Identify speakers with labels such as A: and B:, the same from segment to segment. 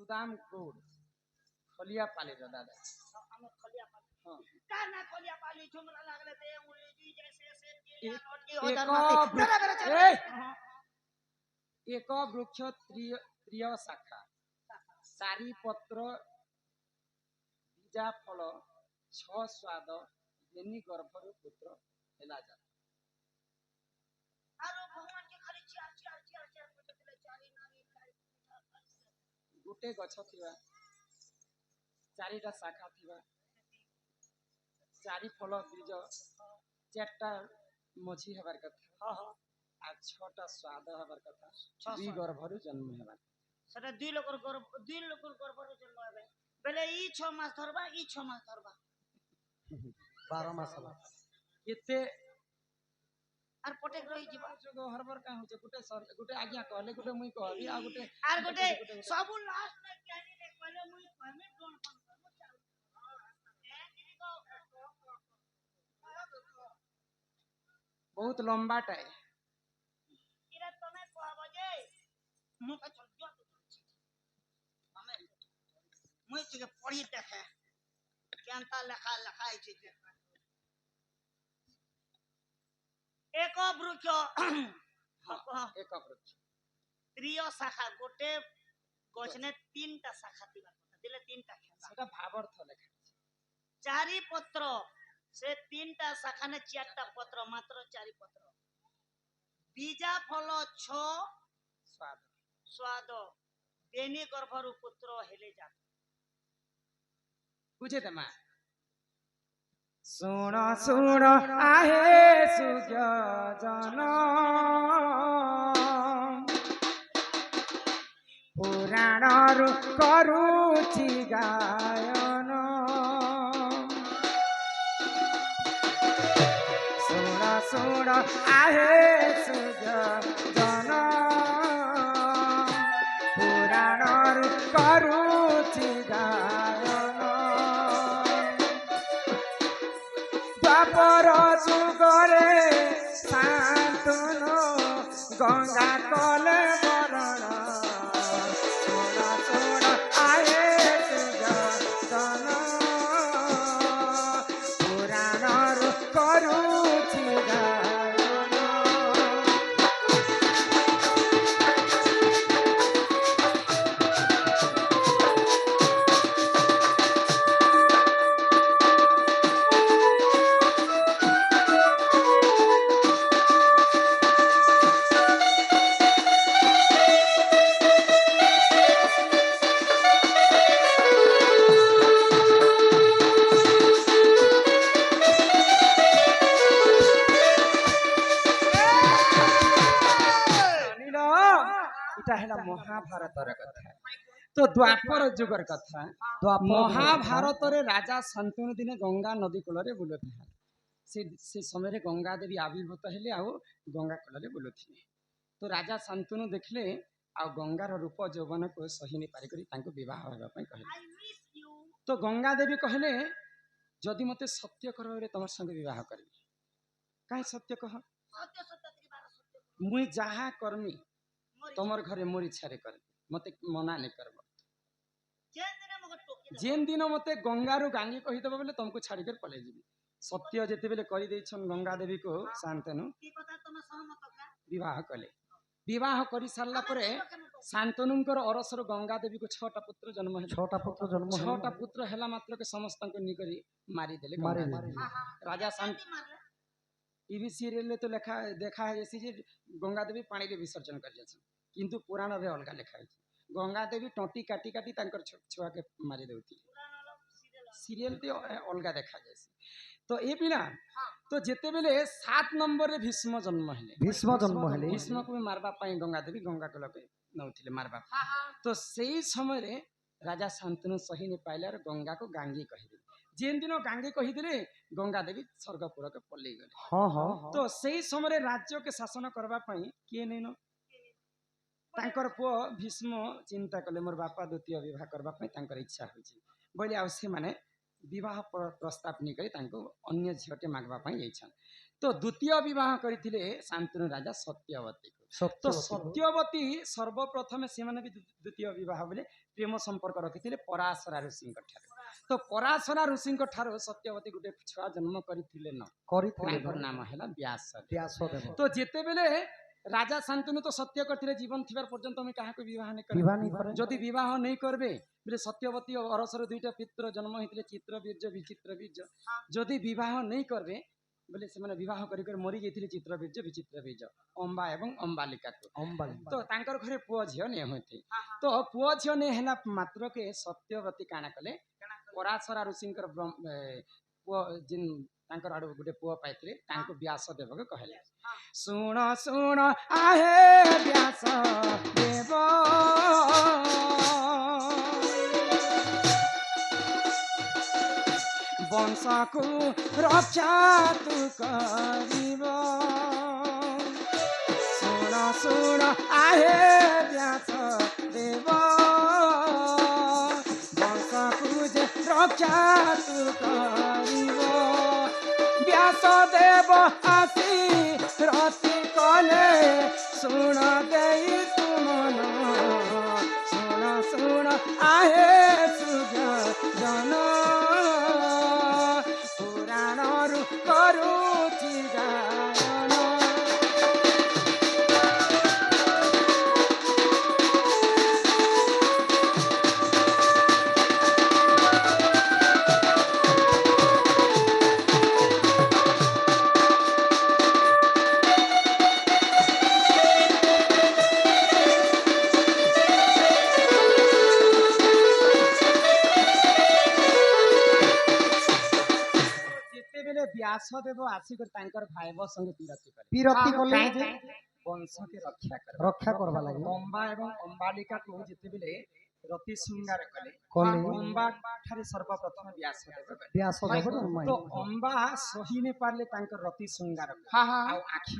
A: सुदाम गौड़ खलिया पाली रो दादा
B: हम खलिया पाली
A: हां
B: का ना खलिया पाली झुमरा लागले ते उंगली जी जैसे से
A: एक
B: नोट की होदर माटी
A: एक वृक्ष त्रिय शाखा सारी पत्र बीजा फल छ स्वाद बेनी गर्भर पुत्र हेला जा
B: आरो भगवान के खाली चार पूछले चारी नारी खाई
A: गोटे गछ थिबा चारिटा शाखा थिबा चारि फल बीज चारटा मझी हेबार कथा
B: हां
A: आ छटा स्वाद हेबार कथा दुई गर्भर जन्म हेबार
B: सेटा दुई लोकर गर्भर जन्म हेबे बेले ई 6 मास धरबा ई 6 मास धरबा
C: 12 मास हला
A: केते
B: आर पटेक रही जीवा
A: जो हरबर का होचे गुटे आज्ञा कहले गुटे मुई कहबी आ गुटे
B: आर गुटे सबु लास्ट में कहनी ले कहले मुई कहमे कोन कोन
A: बहुत लंबा टाइम
B: इरा तमे कहबो जे मु का चल जो हमें मुई के पढ़ी देखे केनता लिखाई छै एक वृक्ष
A: एक वृक्ष
B: त्रिय शाखा गोटे गछने तीनटा शाखा थिबा दिले तीनटा खेता
A: सेटा भावार्थ लेखा
B: चारि पत्र से तीनटा शाखा ने चारटा पत्र मात्र चारि पत्र बीजा फल 6
A: स्वाद
B: स्वाद बेनी गर्भर पुत्र हेले जा
A: बुझे त मा सुण सुण आहे सुज्ञ जन पुराण करुचि गायन सुण सुण आहे सुज्ञ जन पुराण करुचि गायन द्वापर जुगरे शान्तनु गंगा कले बरण सुण सुण आए जन पुराण करुचि गायन महाभारत कथा तो द्वापर जुगर कथा महाभारत रे राजा शांतनु दिने गंगा नदी कूल रे बुलुथि से समय रे गंगा देवी आविर्भूत हेले आ गंगा कूल रे बुलुथि तो राजा शांतनु देखले आ गंगार रूप यौवन को सही नहीं पारि करी तांको विवाह होबा पई कहले तो गंगा देवी कहले जदि मते सत्य करबे रे तमर संग विवाह करबी काहे सत्य कह
B: सत्य सत्य की बात सत्य
A: मुई जहा करमी तमर घरे मोर इच्छा रे कर मते मना नहीं करब जेन दिन मते गंगारू गांगी कहि दबो बोले तुमको छाड़ी कर पले जीवी सत्य जेते बेले कहि दैछन गंगा देवी को शांतनु
B: की कथा तुम सहमत का
A: विवाह कले विवाह करि सारला परे शांतनुंकर अरसर गंगा देवी को 6टा पुत्र जन्म है 6टा पुत्र हेला मात्र के समस्त को निकरी मारी देले राजा शांत टीवी सीरियल ले तो लेखा देखा है जैसे गंगा देवी पानी रे विसर्जन कर जाछन किंतु पुराण रे अलगा लिखा है गंगा देवी टोटी काटी काटी तांकर छुआ के मारी देउती सीरियल ते अलगा देखा जैसे तो ए बिना तो जेते बेले 7 नंबर रे भीष्म जन्म हेले भीष्म को मारबा पई गंगा देवी गंगा कल पे नउथिले मारबा तो सही समय रे राजा शांतनु सही ने पाइला रे गंगा को गांगी कहि दे जेन दिन गांगी कहि दिले गंगा देवी स्वर्गपुर के पल्ले गले हां हां तो सही समय रे राज्य के शासन करबा पई के नैनो तांकर पो भीष्म चिंता कले मोर बापा द्वितीय विवाह करबा पई तांकर इच्छा होछि बोले आ से माने विवाह प्रस्ताव नहीं करी तांको अन्य झियोटे मागबा पई जाइछन तो द्वितीय विवाह करथिले शांतनु राजा सत्यवती तो सत्यवती सर्वप्रथमे से द्वितीय विवाह बोले प्रेम संपर्क रखिथिले पराशरा ऋषि तो पराशरा ऋषि सत्यवती गोटे छुआ जन्म करथिले न तांकर नाम हैला व्यासदेव तो जेते बेले राजा शांतनु तो सत्य करथिले जीवन थिबार पर्यंत मैं काहा को विवाह नहीं करे जदि विवाह नहीं करबे बोले सत्यवती और अरसर दुईटा पुत्र जन्म होइथिले चित्रबीर्य विचित्रबीर्य जदि विवाह नहीं करबे बोले से माने विवाह करी कर मरी जाइथिले चित्रबीर्य विचित्रबीर्य अम्बा एवं अम्बालिका को तो तांकर घरे पुओ झियो ने होइथि तो पुओ झियो ने हैला मात्र के सत्यवती काना कले पराशरा ऋषिंकर पुओ जिन तांकर आडो गुटे पुओ पाइथिले तांको व्यासदेव को कहले सुन सुन आहे व्यासदेव वंश को रक्षा तू करिब सुन सुन आहे व्यासदेव वंश को जे रक्षा तू करिब व्यासदेव आसी रति कले सुन देई तुमन सुन सुन आहे सुजन पुराणरू करुछि गायन व्यासदेव आसिक भाईब संगे पीरती कले वंश के रक्षा करबा लागि अम्बा एवं अम्बालिका को जेते बेले रति श्रृंगार कले अम्बा ठारे सर्वप्रथम व्यासदेव तो अम्बा सही ने पारले तांकर रति श्रृंगार आ आखी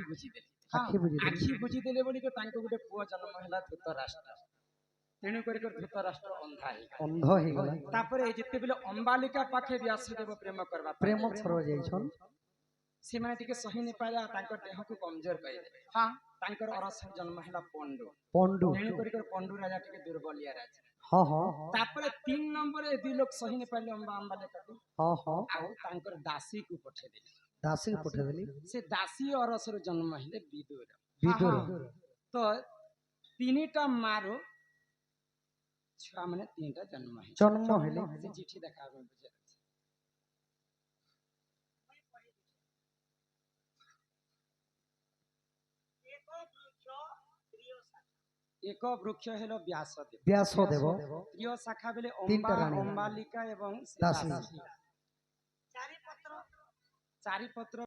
A: बुझी देले बोली के तांको गुटे पुओ जन्म हैला धृतराष्ट्र तेणु कर धृतराष्ट्र अंधा हे गला तापरे जेते बेले अम्बालिका पाखे व्यासदेव प्रेम करबा प्रेम छरो जाइछन से माने टिके सही ने पाया तांकर देह को कमजोर कर दे हां तांकर अरसर जन्म हैला पंडु तेणु कर पंडु राजा टिके दुर्बलिया राजा हां तापरे 3 नंबर ए दुई लोग सही ने पाले अम्बालिका को हां आ तांकर दासी को पठे देली से दासी अरसर जन्म हैले विदुर तो तीनटा मारो छुआ माने तीनटा जन्म हेले से चिट्ठी देखाबे बुझे एक वृक्ष हेलो व्यासदेव प्रिय शाखा बेले अम्बालिका एवं दासी चारि पत्र